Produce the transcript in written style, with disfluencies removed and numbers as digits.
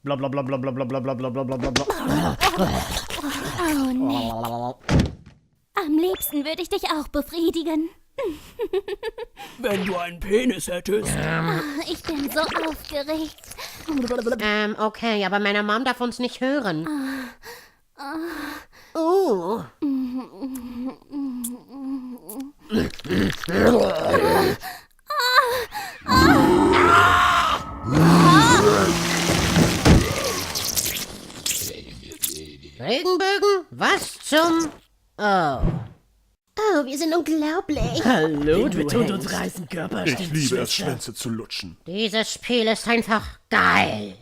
Bla bla bla bla bla bla bla bla bla bla bla bla bla. Oh nee. Am liebsten würde ich dich auch befriedigen. Wenn du einen Penis hättest. Ich bin so aufgeregt. Okay, aber meine Mom darf uns nicht hören. Regenbögen? Was zum... Oh. Oh, wir sind unglaublich. Hallo, du betont uns reißen Körper. Ich liebe es, Schwänze zu lutschen. Dieses Spiel ist einfach geil.